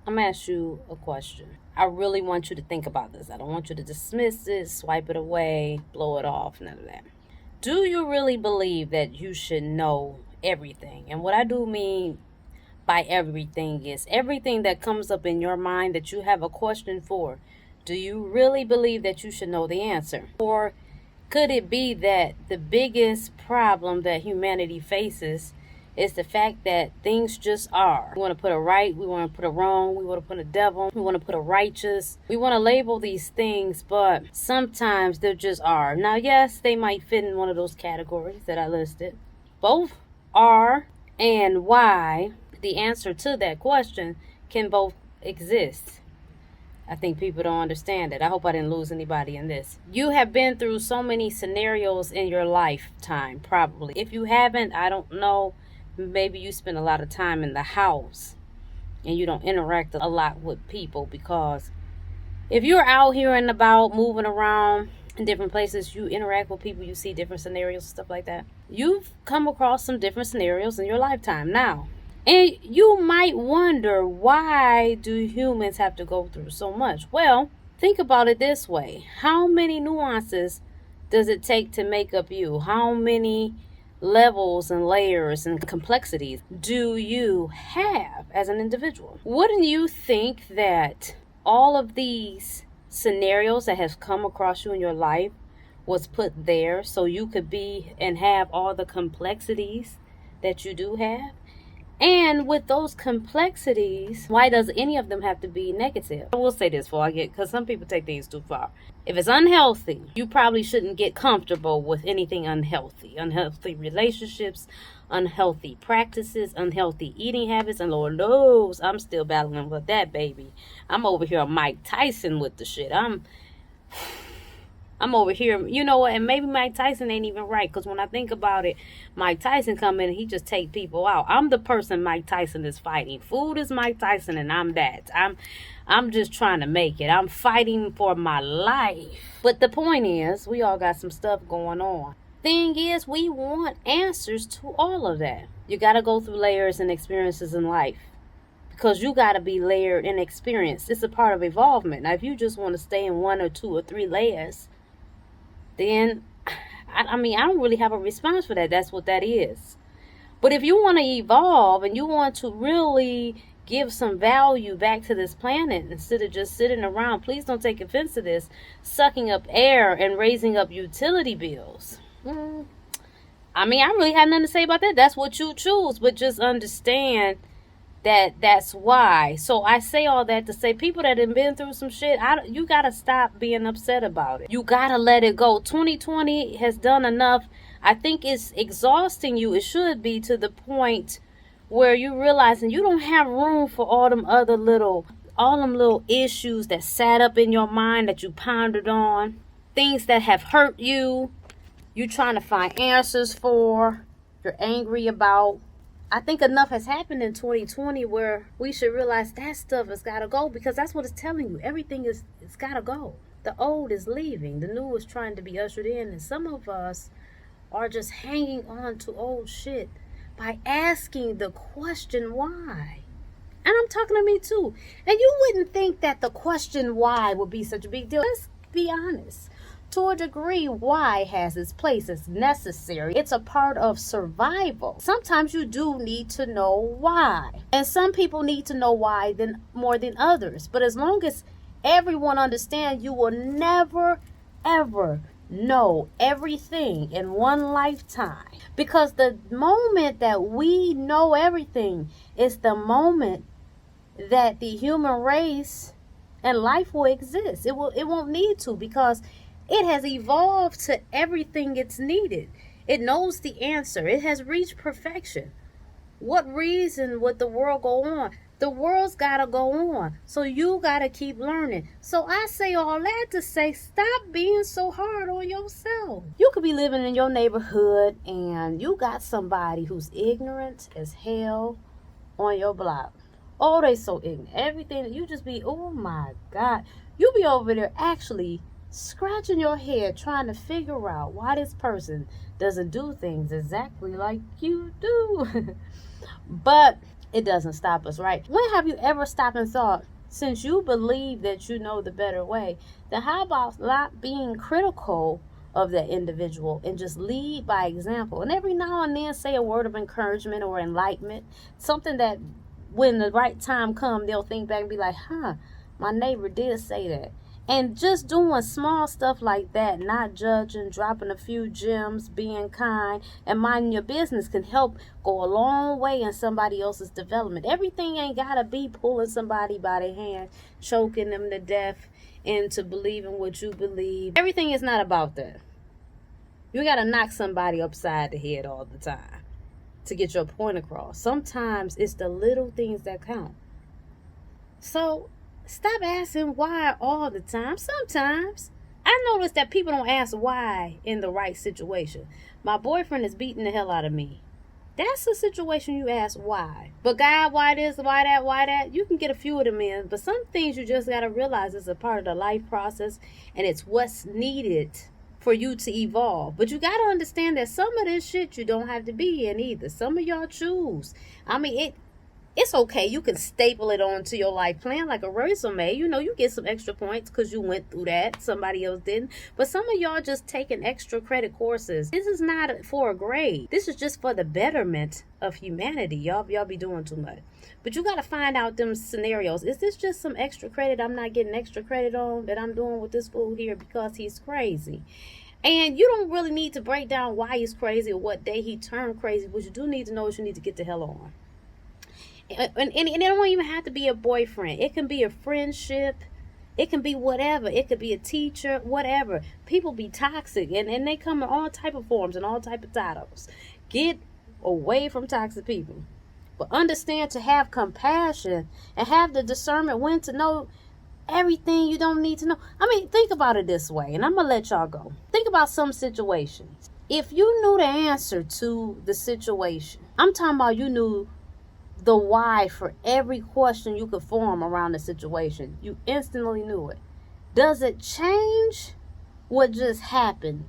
I'm going to ask you a question. I really want you to think about this. I don't want you to dismiss it, swipe it away, blow it off, none of that. Do you really believe that you should know everything? And what I do mean by everything is everything that comes up in your mind that you have a question for. Do you really believe that you should know the answer? Or could it be that the biggest problem that humanity faces is the fact that things just are? We want to put a right, we want to put a wrong, we want to put a devil, we want to put a righteous. We want to label these things, but sometimes they just are. Now, yes, they might fit in one of those categories that I listed. Both are and why the answer to that question can both exist. I think people don't understand it. I hope I didn't lose anybody in this. You have been through so many scenarios in your lifetime, probably. If you haven't, I don't know. Maybe you spend a lot of time in the house and you don't interact a lot with people, because if you're out here and about moving around in different places, you interact with people, you see different scenarios, stuff like that. You've come across some different scenarios in your lifetime now. And you might wonder, why do humans have to go through so much? Well, think about it this way. How many nuances does it take to make up you? How many levels and layers and complexities do you have as an individual? Wouldn't you think that all of these scenarios that have come across you in your life was put there so you could be and have all the complexities that you do have? And with those complexities, why does any of them have to be negative? I will say this before I get, because some people take things too far. If it's unhealthy, you probably shouldn't get comfortable with anything unhealthy. Unhealthy relationships, unhealthy practices, unhealthy eating habits, and Lord knows I'm still battling with that, baby. I'm over here Mike Tyson with the shit. I'm over here, you know what, and maybe Mike Tyson ain't even right, because when I think about it, Mike Tyson come in and he just take people out. I'm the person Mike Tyson is fighting. Food is Mike Tyson, and I'm that. I'm just trying to make it. I'm fighting for my life. But the point is, we all got some stuff going on. Thing is, we want answers to all of that. You got to go through layers and experiences in life, because you got to be layered and experienced. It's a part of evolvement. Now, if you just want to stay in 1 or 2 or 3 layers, then, I don't really have a response for that. That's what that is. But if you want to evolve and you want to really give some value back to this planet instead of just sitting around, please don't take offense to this, sucking up air and raising up utility bills. I really have nothing to say about that. That's what you choose. But just understand that's why. So I say all that to say, people that have been through some shit, you got to stop being upset about it. You got to let it go. 2020 has done enough. I think it's exhausting you. It should be, to the point where you realizing you don't have room for all them little issues that sat up in your mind that you pondered on, things that have hurt you, you trying to find answers for, you're angry about. I think enough has happened in 2020 where we should realize that stuff has got to go, because that's what it's telling you. Everything it's got to go. The old is leaving. The new is trying to be ushered in. And some of us are just hanging on to old shit by asking the question why. And I'm talking to me too. And you wouldn't think that the question why would be such a big deal. Let's be honest. To a degree, why has its place. It's necessary. It's a part of survival. Sometimes you do need to know why. And some people need to know why more than others. But as long as everyone understands, you will never, ever know everything in one lifetime. Because the moment that we know everything is the moment that the human race and life will exist. It won't need to, because it has evolved to everything it's needed. It knows the answer. It has reached perfection. What reason would the world go on? The world's got to go on. So you got to keep learning. So I say all that to say, stop being so hard on yourself. You could be living in your neighborhood and you got somebody who's ignorant as hell on your block. Oh, they so ignorant. Everything, you just be, oh my God. You be over there actually scratching your head trying to figure out why this person doesn't do things exactly like you do. But it doesn't stop us, right? When have you ever stopped and thought, since you believe that you know the better way, then how about not being critical of that individual and just lead by example? And every now and then say a word of encouragement or enlightenment, something that when the right time comes, they'll think back and be like, my neighbor did say that. And just doing small stuff like that, not judging, dropping a few gems, being kind, and minding your business can help go a long way in somebody else's development. Everything ain't got to be pulling somebody by the hand, choking them to death into believing what you believe. Everything is not about that. You got to knock somebody upside the head all the time to get your point across. Sometimes it's the little things that count. So stop asking why all the time. Sometimes I notice that people don't ask why in the right situation. My boyfriend is beating the hell out of me. That's a situation you ask why. But God, why this, why that, why that? You can get a few of them in. But some things you just got to realize is a part of the life process. And it's what's needed for you to evolve. But you got to understand that some of this shit you don't have to be in either. Some of y'all choose. I mean, it's okay. You can staple it onto your life plan like a resume. You know, you get some extra points because you went through that. Somebody else didn't. But some of y'all just taking extra credit courses. This is not for a grade. This is just for the betterment of humanity. Y'all be doing too much. But you got to find out them scenarios. Is this just some extra credit I'm not getting extra credit on that I'm doing with this fool here because he's crazy? And you don't really need to break down why he's crazy or what day he turned crazy. What you do need to know is you need to get the hell on. And it don't even have to be a boyfriend. It can be a friendship. It can be whatever. It could be a teacher, whatever. People be toxic and they come in all type of forms and all type of titles. Get away from toxic people. But understand to have compassion and have the discernment when to know everything you don't need to know. I mean, think about it this way, and I'm going to let y'all go. Think about some situations. If you knew the answer to the situation, I'm talking about you knew the why for every question you could form around the situation. You instantly knew it. Does it change what just happened?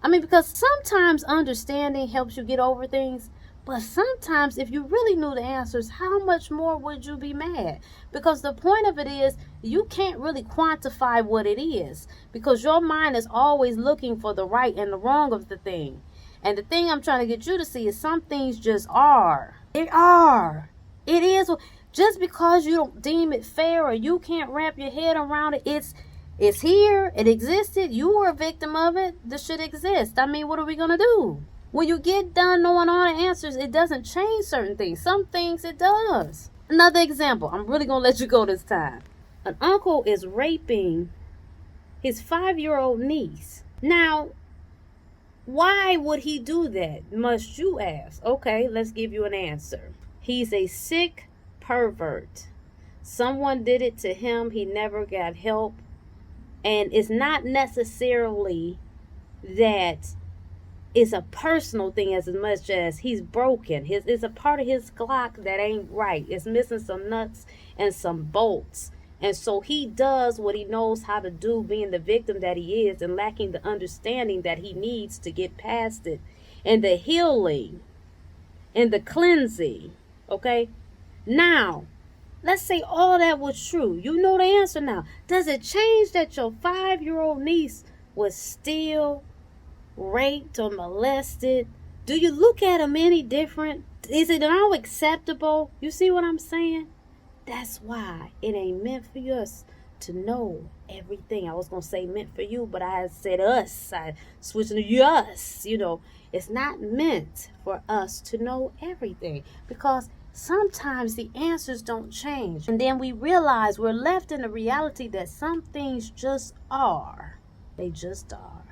I mean, because sometimes understanding helps you get over things. But sometimes if you really knew the answers, how much more would you be mad? Because the point of it is you can't really quantify what it is. Because your mind is always looking for the right and the wrong of the thing. And the thing I'm trying to get you to see is some things just are. They are. It is. Just because you don't deem it fair or you can't wrap your head around it, it's here. It existed. You were a victim of it. This should exist. I mean, what are we going to do? When you get done knowing all the answers, it doesn't change certain things. Some things it does. Another example. I'm really going to let you go this time. An uncle is raping his 5-year-old niece. Now, why would he do that? Must you ask? Okay, let's give you an answer. He's a sick pervert. Someone did it to him. He never got help. And it's not necessarily that it's a personal thing as much as he's broken. It's a part of his clock that ain't right. It's missing some nuts and some bolts. And so he does what he knows how to do, being the victim that he is and lacking the understanding that he needs to get past it. And the healing and the cleansing. Okay? Now, let's say all that was true. You know the answer now. Does it change that your 5-year-old niece was still raped or molested? Do you look at them any different? Is it now acceptable? You see what I'm saying? That's why it ain't meant for us to know everything. I was going to say meant for you, but I said us. I switched to us. You know, it's not meant for us to know everything because sometimes the answers don't change. And then we realize we're left in the reality that some things just are. They just are.